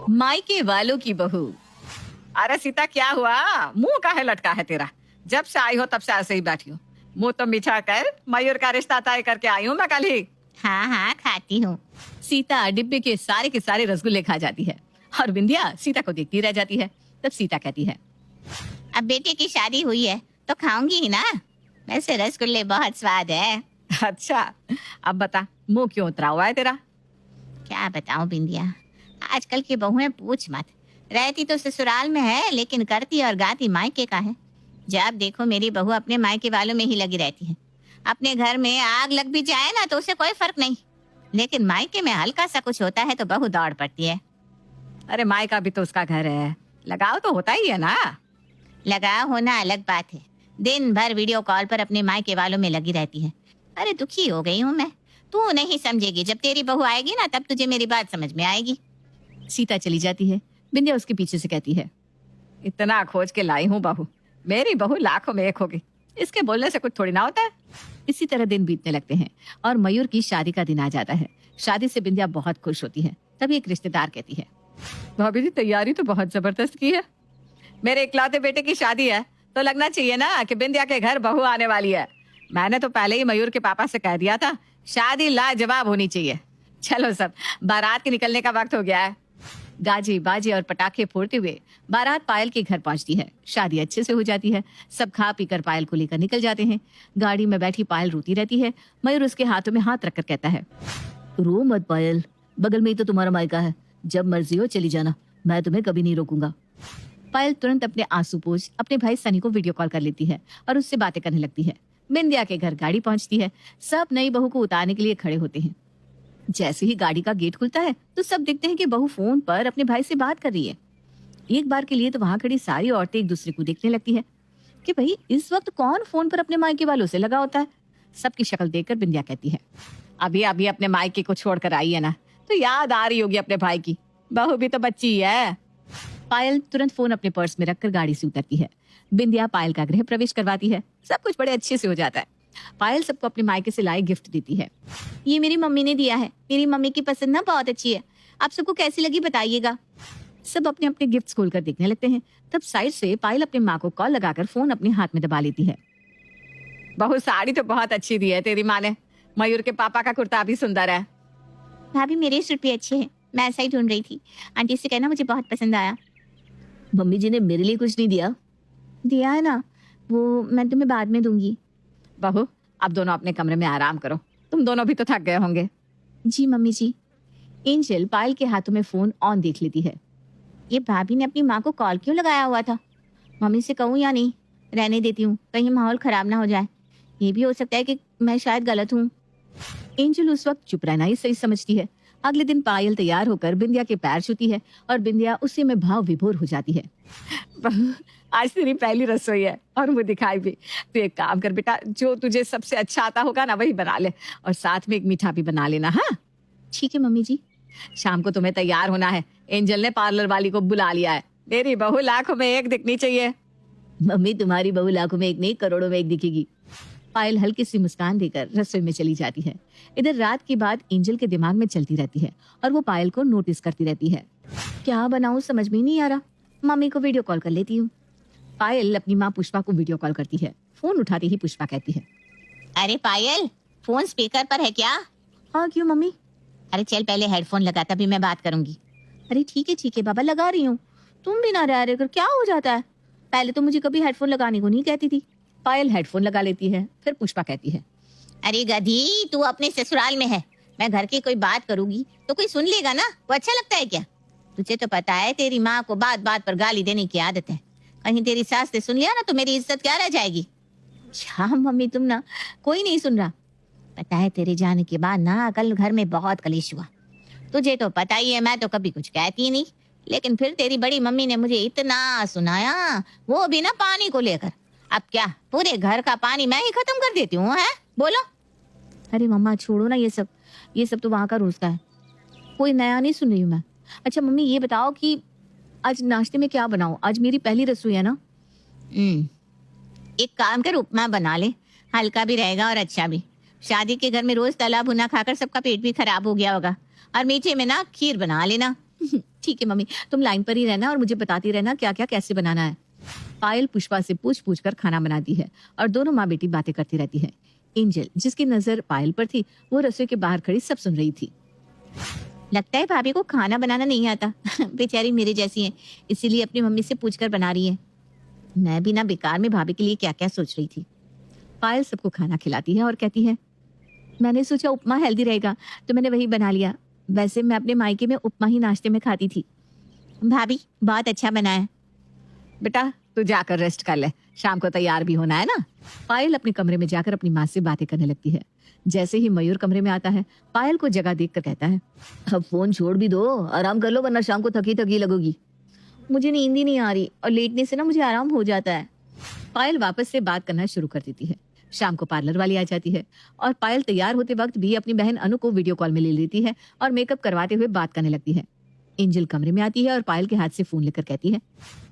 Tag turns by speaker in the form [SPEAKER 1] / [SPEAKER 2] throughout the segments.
[SPEAKER 1] मायके वालों की बहू।
[SPEAKER 2] अरे सीता, क्या हुआ? मुंह काहे लटका है तेरा? जब से आई हो तब से ऐसे ही बैठी हो। मुंह तो मीठा कर, मयूर का रिश्ता तय करके आई हूँ मैं कल ही।
[SPEAKER 3] हाँ हाँ खाती हूँ।
[SPEAKER 1] सीता डिब्बे के सारे रसगुल्ले खा जाती है और बिंदिया सीता को देखती रह जाती है। तब सीता कहती है,
[SPEAKER 3] अब बेटे की शादी हुई है तो खाऊंगी ही ना। वैसे रसगुल्ले बहुत स्वाद है।
[SPEAKER 2] अच्छा, अब बता, मुंह क्यों उतरा हुआ है तेरा?
[SPEAKER 3] क्या बताऊं बिंदिया, आजकल की बहुएं पूछ मत। रहती तो ससुराल में है लेकिन करती और गाती मायके का है। जब देखो मेरी बहू अपने मायके वालों में ही लगी रहती है। अपने घर में आग लग भी जाए ना तो उसे कोई फर्क नहीं, लेकिन मायके में हल्का सा कुछ होता है तो बहू दौड़ पड़ती है।
[SPEAKER 2] अरे माई का भी तो उसका घर है, लगाव तो होता ही है ना।
[SPEAKER 3] लगाव होना अलग बात है। दिन भर वीडियो कॉल पर अपने मायके वालों में लगी रहती है। अरे दुखी हो गई हूँ मैं। तू नहीं समझेगी, जब तेरी बहू आएगी ना तब तुझे मेरी बात समझ में आएगी।
[SPEAKER 1] सीता चली जाती है। बिंदिया उसके पीछे से कहती है,
[SPEAKER 2] इतना खोज के लाई हूँ बहू, मेरी बहू लाखों में एक होगी। इसके बोलने से कुछ थोड़ी ना होता है।
[SPEAKER 1] इसी तरह दिन बीतने लगते हैं और मयूर की शादी का दिन आ जाता है। शादी से बिंदिया बहुत खुश होती है। तभी एक रिश्तेदार कहती है,
[SPEAKER 2] भाभी जी, तैयारी तो बहुत जबरदस्त की है। मेरे इकलौते बेटे की शादी है तो लगना चाहिए ना कि बिंदिया के घर बहू आने वाली है। मैंने तो पहले ही मयूर के पापा से कह दिया था, शादी लाजवाब होनी चाहिए। चलो सब, बारात के निकलने का वक्त हो गया है।
[SPEAKER 1] गाजे बाजे और पटाखे फोड़ते हुए बारात पायल के घर पहुंचती है। शादी अच्छे से हो जाती है। सब खा पीकर पायल को लेकर निकल जाते हैं। गाड़ी में बैठी पायल रोती रहती है। मयूर उसके हाथों में हाथ रखकर कहता है, रो मत पायल, बगल में ही तो तुम्हारा मायका है। जब मर्जी हो चली जाना, मैं तुम्हें कभी नहीं रोकूंगा। पायल तुरंत अपने आंसू पोंछ अपने भाई सनी को वीडियो कॉल कर लेती है और उससे बातें करने लगती है। बिंदिया के घर गाड़ी पहुंचती है। सब नई बहू को उतारने के लिए खड़े होते हैं। जैसे ही गाड़ी का गेट खुलता है तो सब देखते हैं कि बहू फोन पर अपने भाई से बात कर रही है। एक बार के लिए तो वहां खड़ी सारी औरतें एक दूसरे को देखने लगती है कि भाई इस वक्त कौन फोन पर अपने मायके वालों से लगा होता है। सबकी शक्ल देखकर बिंदिया कहती है,
[SPEAKER 2] अभी अभी अपने मायके को छोड़कर आई है ना, तो याद आ रही होगी अपने भाई की। बहू भी तो बच्ची ही है।
[SPEAKER 1] पायल तुरंत फोन अपने पर्स में रखकर गाड़ी से उतरती है। बिंदिया पायल का गृह प्रवेश करवाती है। सब कुछ बड़े अच्छे से हो जाता है। पायल सबको अपने मायके से लाए गिफ्ट देती है।
[SPEAKER 3] ये मेरी मम्मी ने दिया है। मेरी मम्मी की पसंद ना बहुत अच्छी है। आप सबको कैसी लगी बताइएगा।
[SPEAKER 1] सब अपने अपने गिफ्ट्स खोलकर देखने लगते हैं। तब साइड से पायल अपनी माँ को कॉल लगाकर फोन अपने हाथ में दबा लेती है।
[SPEAKER 2] बहू, साड़ी तो बहुत अच्छी दी है तेरी माँ ने। मयूर के पापा का कुर्ता भी सुंदर है।
[SPEAKER 3] भाभी मेरे सूट भी अच्छे हैं, मैं ऐसा ही ढूंढ रही थी। आंटी से कहना मुझे बहुत पसंद आया।
[SPEAKER 1] मम्मी जी ने मेरे लिए कुछ नहीं दिया।
[SPEAKER 3] दिया है ना, वो मैं तुम्हें बाद में दूंगी।
[SPEAKER 2] बहू, अब दोनों अपने कमरे में आराम करो। तुम दोनों भी तो थक गए होंगे।
[SPEAKER 3] जी मम्मी जी।
[SPEAKER 1] एंजल पायल के हाथों में फोन ऑन देख लेती है।
[SPEAKER 3] ये भाभी ने अपनी माँ को कॉल क्यों लगाया हुआ था? मम्मी से कहूँ या नहीं? रहने देती हूँ, कहीं माहौल खराब ना हो जाए। ये भी हो सकता है कि मैं शायद गलत हूँ।
[SPEAKER 1] एंजल उस वक्त चुप रहना ही सही समझती है। अगले दिन पायल तैयार होकर बिंदिया के पैर छूती है और बिंदिया उसी में भाव विभोर हो जाती है।
[SPEAKER 2] आज तेरी पहली रसोई है और मुझे दिखाई भी। तू एक काम कर बेटा, जो तुझे सबसे अच्छा आता होगा ना वही बना ले, और साथ में एक मीठा भी बना लेना। हाँ
[SPEAKER 3] ठीक है मम्मी जी।
[SPEAKER 2] शाम को तुम्हें तैयार होना है। एंजल ने पार्लर वाली को बुला लिया है। मेरी बहू लाखों में एक दिखनी चाहिए।
[SPEAKER 1] मम्मी, तुम्हारी बहू लाखों में एक नहीं करोड़ों में एक दिखेगी। पायल हल्की सी मुस्कान देकर रसोई में चली जाती है। इधर रात की बात एंजल के दिमाग में चलती रहती है और वो पायल को नोटिस करती रहती है। क्या बनाऊं समझ में नहीं आ रहा। मम्मी को वीडियो कॉल कर लेती हूँ। पायल अपनी माँ पुष्पा को वीडियो कॉल करती है। फोन उठाती ही पुष्पा कहती है,
[SPEAKER 3] अरे पायल, फोन स्पीकर पर है क्या?
[SPEAKER 1] हाँ क्यों मम्मी?
[SPEAKER 3] अरे चल पहले हेडफोन लगा, तभी मैं बात करूंगी।
[SPEAKER 1] अरे ठीक है बाबा, लगा रही हूँ। तुम भी ना रह कर क्या हो जाता है। पहले तो मुझे कभी हेडफोन लगाने को नहीं कहती थी। पायल हेडफोन लगा लेती है। फिर पुष्पा कहती है,
[SPEAKER 3] अरे गधी, तू अपने ससुराल में है। मैं घर की कोई बात करूंगी तो कोई सुन लेगा ना, वो अच्छा लगता है क्या? तुझे तो पता है तेरी माँ को बात बात पर गाली देने की आदत है। कहीं तेरी सास ने सुन लिया ना तो मेरी इज्जत क्या रह जाएगी।
[SPEAKER 1] क्या मम्मी, तुम ना, कोई नहीं सुन रहा।
[SPEAKER 3] पता है तेरे जाने के बाद ना कल घर में बहुत कलेश हुआ। तुझे तो पता ही है, मैं तो कभी कुछ कहती नहीं, लेकिन फिर तेरी बड़ी मम्मी ने मुझे इतना सुनाया, वो भी ना पानी को लेकर। अब क्या पूरे घर का पानी मैं ही खत्म कर देती हूँ? है बोलो।
[SPEAKER 1] अरे मम्मा छोड़ो ना, ये सब तो वहां का रोज का है। कोई नया नहीं सुन रही हूँ मैं। अच्छा मम्मी, ये बताओ कि आज नाश्ते में क्या बनाऊं? आज मेरी पहली रसोई है ना।
[SPEAKER 3] एक काम कर, उपमा बना ले, हल्का भी रहेगा और अच्छा भी। शादी के घर में रोज तला भुना खाकर सबका पेट भी खराब हो गया होगा। और मीठे में ना खीर बना लेना।
[SPEAKER 1] ठीक है मम्मी, तुम लाइन पर ही रहना और मुझे बताती रहना क्या क्या कैसे बनाना है। पायल पुष्पा से पूछ पूछ कर खाना बनाती है और दोनों माँ बेटी बातें करती रहती है। एंजल, जिसकी नजर पायल पर थी, वो रसोई के बाहर खड़ी सब सुन रही थी।
[SPEAKER 3] लगता है भाभी को खाना बनाना नहीं आता। बेचारी मेरे जैसी है, इसीलिए अपनी मम्मी से पूछकर बना रही है। मैं भी ना बेकार में भाभी के लिए क्या क्या सोच रही थी।
[SPEAKER 1] पायल सबको खाना खिलाती है और कहती है, मैंने सोचा उपमा हेल्दी रहेगा तो मैंने वही बना लिया। वैसे मैं अपने मायके में उपमा ही नाश्ते में खाती थी।
[SPEAKER 3] भाभी बहुत अच्छा बना है।
[SPEAKER 2] बेटा तू जाकर रेस्ट कर ले, शाम को तैयार भी होना है ना।
[SPEAKER 1] पायल अपने कमरे में जाकर अपनी माँ से बातें करने लगती है। जैसे ही मयूर कमरे में आता है, पायल को जगह देखकर कहता है, अब फोन छोड़ भी दो, आराम कर लो वरना शाम को थकी थकी लगोगी। मुझे नींद ही नहीं आ रही और लेटने से ना मुझे आराम हो जाता है। पायल वापस से बात करना शुरू कर देती है। शाम को पार्लर वाली आ जाती है और पायल तैयार होते वक्त भी अपनी बहन अनु को वीडियो कॉल में ले लेती है और मेकअप करवाते हुए बात करने लगती है। एंजल कमरे में आती है और पायल के हाथ से फोन लेकर कहती है,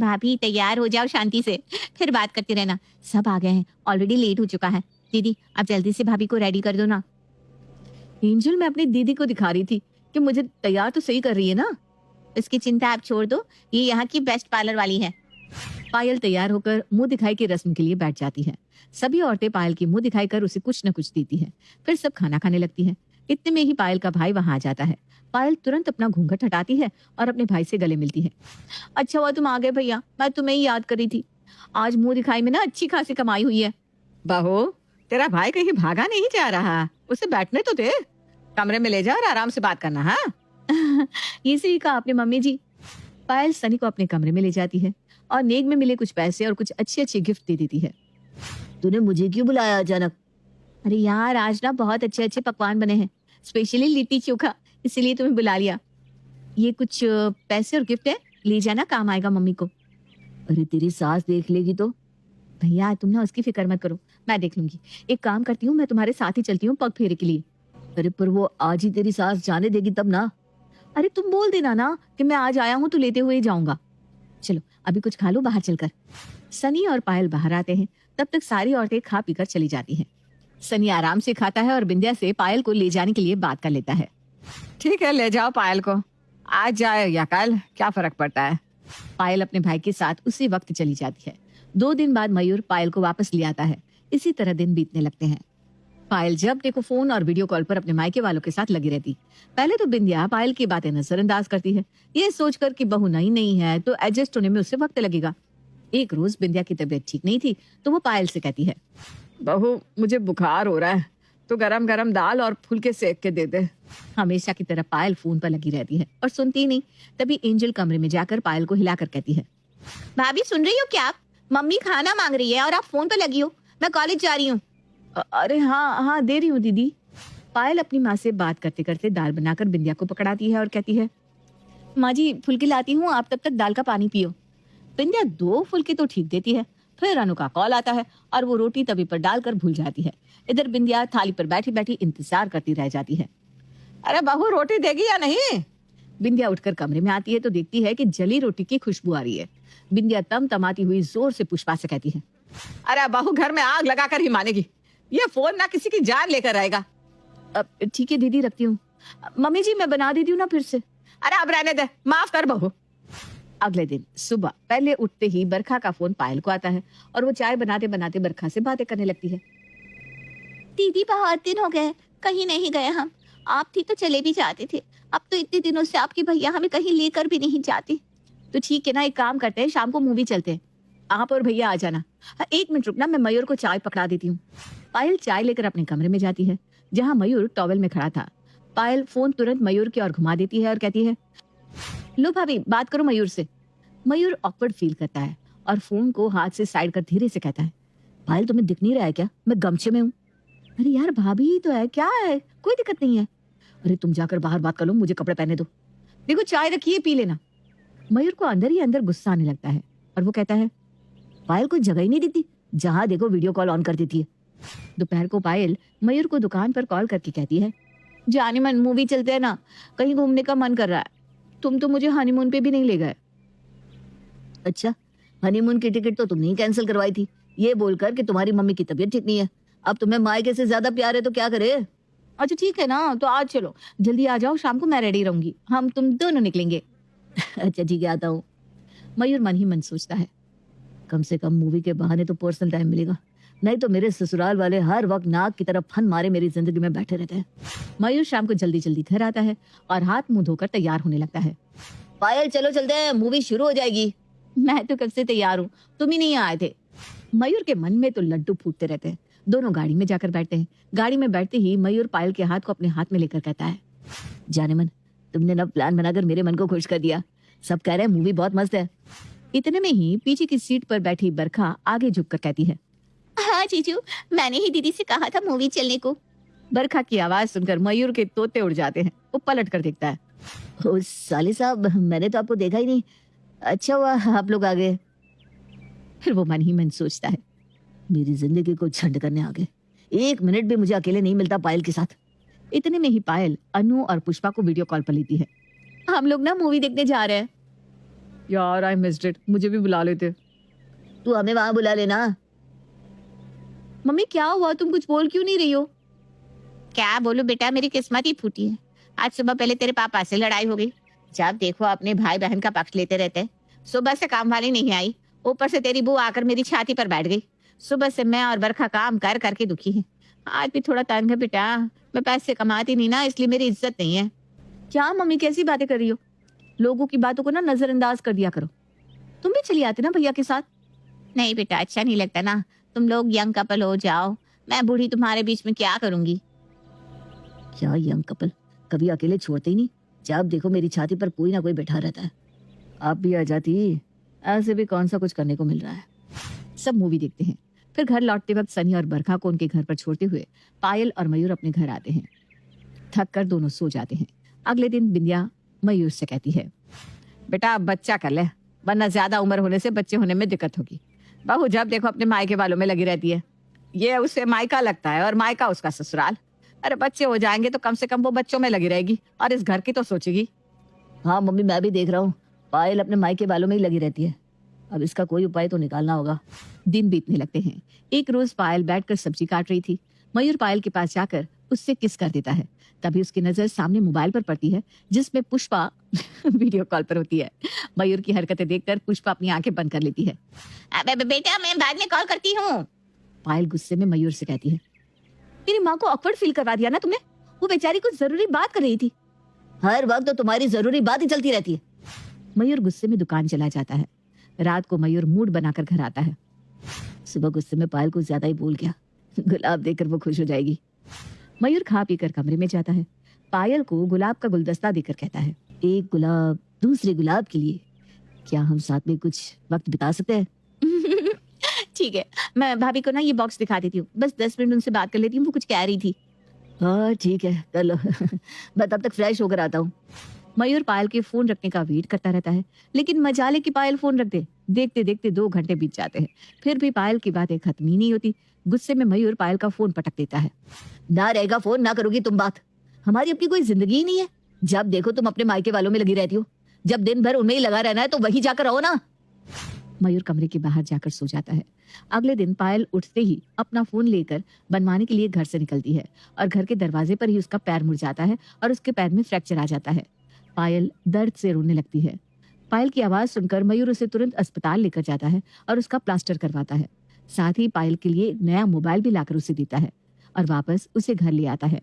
[SPEAKER 3] भाभी तैयार हो जाओ शांति से, फिर बात करते रहना। सब आ गए हैं, ऑलरेडी लेट हो चुका है। दीदी आप जल्दी से भाभी को रेडी कर दो ना।
[SPEAKER 1] एंजल, मैं अपनी दीदी को दिखा रही थी कि मुझे तैयार तो सही कर रही है ना।
[SPEAKER 3] इसकी चिंता आप छोड़ दो, ये यहाँ की बेस्ट पार्लर वाली है।
[SPEAKER 1] पायल तैयार होकर मुंह दिखाई की रस्म के लिए बैठ जाती है। सभी औरतें पायल की मुंह दिखाई कर उसे कुछ न कुछ देती है। फिर सब खाना खाने लगती है। इतने में ही पायल का भाई वहां आ जाता है। पायल तुरंत अपना घूंघट हटाती है और अपने भाई से गले मिलती है। अच्छा हुआ तुम आ गए भैया, मैं तुम्हें ही याद कर रही थी। आज मुंह दिखाई में ना अच्छी खासी कमाई हुई है।
[SPEAKER 2] बहू तेरा भाई कहीं भागा नहीं जा रहा, उसे बैठने तो दे, कमरे में ले जा और आराम से बात करना। हाँ
[SPEAKER 1] ये सही कहा आपने मम्मी जी। पायल सनी को अपने कमरे में ले जाती है और नेक में मिले कुछ पैसे और कुछ अच्छे अच्छे गिफ्ट दे देती है। तूने मुझे क्यों बुलाया अचानक? अरे यार आज ना बहुत अच्छे अच्छे पकवान बने हैं, स्पेशली लिट्टी चोखा, इसीलिए तुम्हें बुला लिया। ये कुछ पैसे और गिफ्ट है, ले जाना, काम आएगा मम्मी को। अरे तेरी सास देख लेगी तो? भैया तुम ना उसकी फिक्र मत करो, मैं देख लूंगी। एक काम करती हूँ, मैं तुम्हारे साथ ही चलती हूँ पग फेरे के लिए। अरे पर वो आज ही तेरी सास जाने देगी तब ना। अरे तुम बोल देना ना कि मैं आज आया हूँ तो लेते हुए ही जाऊंगा। चलो अभी कुछ खा लो बाहर चलकर। सनी और पायल बाहर आते हैं। तब तक सारी औरतें खा पीकर चली जाती हैं। सनी आराम से खाता है और बिंदिया से पायल को ले जाने के लिए बात कर लेता है।
[SPEAKER 2] ठीक है ले जाओ पायल को, आज जाए या कल क्या फर्क पड़ता है।
[SPEAKER 1] पायल अपने भाई के साथ उसी वक्त चली जाती है। 2 दिन बाद मयूर पायल को वापस ले आता है। इसी तरह दिन बीतने लगते हैं। पायल जब देखो फोन और वीडियो कॉल पर अपने मायके वालों के साथ लगी रहती। पहले तो बिंदिया पायल की बातें नजरअंदाज करती है, ये सोचकर कि बहू नई नहीं है तो एडजस्ट होने में उसे वक्त लगेगा। एक रोज बिंदिया की तबीयत ठीक नहीं थी तो वो पायल से कहती है,
[SPEAKER 2] बहू मुझे बुखार हो रहा है, तो गरम गरम दाल और फुलके सेक के दे दे।
[SPEAKER 1] हमेशा की तरह पायल फोन पर लगी रहती है और सुनती नहीं। तभी एंजल कमरे में जाकर पायल को हिलाकर कहती है,
[SPEAKER 3] भाभी सुन रही हो क्या आप? मम्मी खाना मांग रही है और आप फोन पर लगी हो। मैं कॉलेज जा रही हूँ।
[SPEAKER 1] अरे हाँ हाँ दे रही हूँ दीदी। पायल अपनी माँ से बात करते करते दाल बनाकर बिंदिया को पकड़ाती है और कहती है, माँ जी फुल्की लाती हूँ, आप तब तक दाल का पानी पियो। बिंदिया 2 फुल्की तो ठीक देती है। फिर अनु का कॉल आता है और वो रोटी तवी पर डालकर भूल जाती है। इधर बिंदिया थाली पर बैठी बैठी इंतजार करती रह जाती है।
[SPEAKER 2] अरे बहू रोटी देगी या नहीं?
[SPEAKER 1] बिंदिया उठकर कमरे में आती है तो देखती है कि जली रोटी की खुशबू आ रही है। बिंदिया तमतमाती हुई जोर से पुष्पा से कहती है,
[SPEAKER 2] अरे बहू घर में आग लगाकर ही मानेगी, ये फोन ना किसी की जान लेकर आएगा।
[SPEAKER 1] अब ठीक है दीदी रखती हूँ। मम्मी जी मैं बना देती हूँ ना फिर से।
[SPEAKER 2] अरे अब रहने दे, माफ कर बहू।
[SPEAKER 1] अगले दिन सुबह पहले उठते ही बरखा का फोन पायल को आता है और वो चाय बनाते बनाते बरखा से बातें करने लगती है।
[SPEAKER 3] दीदी बहुत दिन हो गए, कहीं नहीं गए हम। आप थी तो चले भी जाते थे, अब तो इतने दिनों से आपके भैया हमें कहीं लेकर भी नहीं जाते।
[SPEAKER 1] तो ठीक है ना, एक काम करते हैं, शाम को मूवी चलते हैं, आप और भैया आ जाना। 1 मिनट रुकना, मैं मयूर को चाय पकड़ा देती हूँ। पायल चाय लेकर अपने कमरे में जाती है जहाँ मयूर टॉवेल में खड़ा था। पायल फोन तुरंत मयूर की ओर घुमा देती है और कहती है, लो भाभी बात करो मयूर से। मयूर ऑकवर्ड फील करता है और फोन को हाथ से साइड कर धीरे से कहता है, पायल तुम्हें दिख नहीं रहा है क्या, मैं गमछे में हूँ। अरे यार भाभी ही तो है, क्या है, कोई दिक्कत नहीं है। अरे तुम जाकर बाहर बात कर लो, मुझे कपड़े पहने दो। देखो चाय रखिए, पी लेना। मयूर को अंदर ही अंदर गुस्सा आने लगता है और वो कहता है, पायल को जगह ही नहीं देती, जहां देखो वीडियो कॉल ऑन कर देती है। दोपहर को पायल मयूर को दुकान पर कॉल करके कहती है, जाने मन मूवी चलते हैं ना, कहीं घूमने का मन कर रहा है। तुम तो मुझे हनीमून पे भी नहीं ले गए। अच्छा, हनीमून की टिकट तो तुमने ही कैंसिल करवाई थी, ये बोलकर कि तुम्हारी मम्मी की तबीयत ठीक नहीं है। अब तुम्हें मायके से ज्यादा प्यार है तो क्या करे। अच्छा ठीक है ना, तो आज चलो, जल्दी आ जाओ, शाम को मैं रेडी रहूंगी, हम तुम दोनों निकलेंगे। अच्छा ठीक है, आता हूँ। मयूर मन ही मन सोचता है, कम से कम मूवी के बहाने तो पर्सनल टाइम मिलेगा, नहीं तो मेरे ससुराल वाले हर वक्त नाक की तरफ फन मारे मेरी जिंदगी में बैठे रहते हैं। मयूर शाम को जल्दी जल्दी घर आता है और हाथ मुंह धोकर तैयार होने लगता है। पायल चलो चलते हैं, मूवी शुरू हो जाएगी। मैं तो कब से तैयार हूँ, तुम ही नहीं आए थे। मयूर के मन में तो लड्डू फूटते रहते हैं। दोनों गाड़ी में जाकर बैठते हैं। गाड़ी में बैठते ही मयूर पायल के हाथ को अपने हाथ में लेकर कहता है, जाने मन, तुमने ना प्लान बनाकर मेरे मन को खुश कर दिया। सब कह रहे हैं मूवी बहुत मस्त है। इतने में ही पीछे की सीट पर बैठी बरखा आगे झुककर कहती है,
[SPEAKER 3] हाँ जीजू, मैंने ही दीदी से कहा था मूवी चलने को।
[SPEAKER 2] बरखा की आवाज सुनकर मयूर के तोते उड़ जाते हैं। वो पलट कर देखता है।
[SPEAKER 1] ओ साले साहब, मैंने तो आपको देखा ही नहीं। अच्छा हुआ आप लोग आ गए।
[SPEAKER 2] फिर वो मन ही मन सोचता है,
[SPEAKER 1] मेरी जिंदगी को झंड करने आ गए। 1 मिनट भी मुझे अकेले नहीं मिलता पायल के साथ।
[SPEAKER 2] इतने में ही पायल अनु और पुष्पा को वीडियो कॉल पर लेती है।
[SPEAKER 1] हम लोग ना मूवी देखने जा रहे हैं।
[SPEAKER 2] यार आई मिस्ड इट, मुझे भी बुला लेते।
[SPEAKER 1] तू हमें वहां बुला लेना।
[SPEAKER 2] मम्मी क्या हुआ, तुम कुछ बोल क्यों नहीं रही हो?
[SPEAKER 3] क्या बोलूं बेटा, मेरी किस्मत ही फूटी है। आज सुबह पहले तेरे पापा से लड़ाई हो गई। जब देखो अपने भाई बहन का पक्ष लेते रहते हैं। सुबह से काम वाली नहीं आई, ऊपर से तेरी बहू आकर मेरी छाती पर बैठ गई। सुबह से मैं और बरखा काम कर करके दुखी है। आज भी थोड़ा तंग है बेटा, मैं पैसे कमाती नहीं ना, इसलिए मेरी इज्जत नहीं है।
[SPEAKER 2] क्या मम्मी कैसी बातें कर रही हो? लोगों की बातों को ना नजरअंदाज कर दिया करो। तुम भी चली आती ना भैया के साथ।
[SPEAKER 3] नहीं बेटा, अच्छा नहीं लगता ना। तुम लोग यंग कपल हो जाओ, मैं बूढ़ी तुम्हारे बीच में क्या करूंगी।
[SPEAKER 1] क्या यंग कपल, कभी अकेले छोड़ते ही नहीं। जब देखो मेरी छाती पर कोई ना कोई बैठा रहता है।
[SPEAKER 2] आप भी आ जाती, ऐसे भी कौन सा कुछ करने को मिल रहा है। सब मूवी देखते हैं। फिर घर लौटते वक्त सनी और बरखा को उनके घर पर छोड़ते हुए पायल और मयूर अपने घर आते हैं। थक कर दोनों सो जाते हैं। अगले दिन बिंदिया मयूर से कहती है, बेटा अब बच्चा कर ले, वरना ज्यादा उम्र होने से बच्चे होने में दिक्कत होगी। बहू जब देखो अपने मायके वालों में लगी रहती है। ये उसे मायका लगता है और मायका उसका ससुराल। अरे बच्चे हो जाएंगे तो कम से कम वो बच्चों में लगी रहेगी और इस घर की तो सोचेगी।
[SPEAKER 1] हाँ मम्मी, मैं भी देख रहा हूँ, पायल अपने मायके वालों में ही लगी रहती है। अब इसका कोई उपाय तो निकालना होगा।
[SPEAKER 2] दिन बीतने लगते हैं। एक रोज पायल बैठकर सब्जी काट रही थी। मयूर पायल के पास जाकर उससे किस कर देता है। तभी उसकी नजर सामने मोबाइल पर पड़ती है जिसमें पुष्पा वीडियो कॉल पर होती है। मयूर की हरकतें देखकर पुष्पा अपनी आंखें बंद कर लेती है।
[SPEAKER 3] बेटा मैं बाद में कॉल करती हूँ।
[SPEAKER 2] पायल गुस्से में मयूर से कहती है, तेरी माँ को ऑकवर्ड फील करवा दिया ना तुमने। वो बेचारी कुछ जरूरी बात कर रही थी।
[SPEAKER 1] हर वक्त तो तुम्हारी जरूरी बात ही चलती रहती है।
[SPEAKER 2] मयूर गुस्से में दुकान चला जाता है। रात को मयूर मूड बनाकर घर आता है।
[SPEAKER 1] सुबह गुस्से में पायल को ज्यादा ही बोल गया। गुलाब देकर वो खुश हो जाएगी।
[SPEAKER 2] मयूर खा पीकर कमरे में जाता है। पायल को गुलाब का गुलदस्ता देकर कहता है,
[SPEAKER 1] एक गुलाब दूसरे गुलाब के लिए, क्या हम साथ में कुछ वक्त बिता सकते हैं?
[SPEAKER 2] ठीक है, मैं भाभी को ना ये बॉक्स दिखा देती हूँ, बस 10 मिनट उनसे बात कर लेती हूँ, वो कुछ कह रही थी।
[SPEAKER 1] हाँ ठीक है, कर लो। मैं तब तक फ्रेश होकर आता हूँ।
[SPEAKER 2] मयूर पायल के फोन रखने का वेट करता रहता है, लेकिन मजाले की पायल फोन रख दे। देखते देखते 2 घंटे बीत जाते हैं। फिर भी पायल की बातें खत्म ही नहीं होती। गुस्से में मयूर पायल का फोन पटक देता है।
[SPEAKER 1] ना रहेगा फोन, ना करोगी तुम बात। हमारी अपनी कोई जिंदगी ही नहीं है। जब देखो तुम अपने मायके वालों में लगी रहती हो। जब दिन भर उनमें ही लगा रहना है तो वहीं जाकर रहो ना।
[SPEAKER 2] मयूर कमरे के बाहर जाकर सो जाता है। अगले दिन पायल उठते ही अपना फोन लेकर बनवाने के लिए घर से निकलती है और घर के दरवाजे पर ही उसका पैर मुड़ जाता है और उसके पैर में फ्रैक्चर आ जाता है। पायल दर्द से रोने लगती है। पायल की आवाज सुनकर मयूर उसे तुरंत अस्पताल लेकर जाता है और उसका प्लास्टर करवाता है। साथ ही पायल के लिए एक नया मोबाइल भी लाकर उसे देता है और वापस उसे घर ले आता है।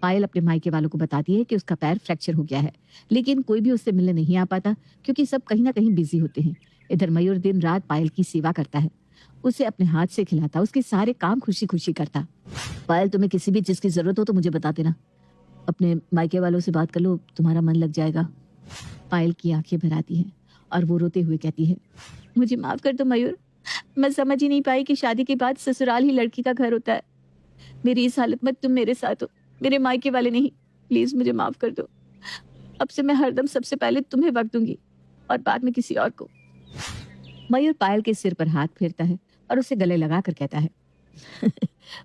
[SPEAKER 2] पायल अपने मायके वालों को बताती है कि उसका पैर फ्रैक्चर हो गया है, लेकिन कोई भी उससे मिलने नहीं आ पाता क्योंकि सब कहीं ना कहीं बिजी होते हैं। इधर मयूर दिन रात पायल की सेवा करता है, उसे अपने हाथ से खिलाता, उसके सारे काम खुशी खुशी करता।
[SPEAKER 1] पायल, तुम्हें किसी भी चीज की जरूरत हो तो मुझे बता देना। अपने मायके वालों से बात कर लो, तुम्हारा मन लग जाएगा।
[SPEAKER 2] पायल की आंखें भर आती हैं और वो रोते हुए कहती है, मुझे माफ कर दो मयूर, मैं समझ ही नहीं पाई कि शादी के बाद ससुराल ही लड़की का घर होता है। मेरी इस हालत में तुम मेरे साथ हो, मेरे मायके वाले नहीं। प्लीज मुझे माफ कर दो। अब से मैं हरदम सबसे पहले तुम्हें वक्त दूंगी और बाद में किसी और को। मयूर पायल के सिर पर हाथ फेरता है और उसे गले लगा कर कहता है,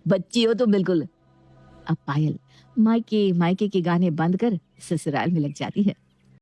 [SPEAKER 1] बच्ची हो तुम बिल्कुल।
[SPEAKER 2] अब पायल मायके मायके के गाने बंद कर ससुराल में लग जाती है।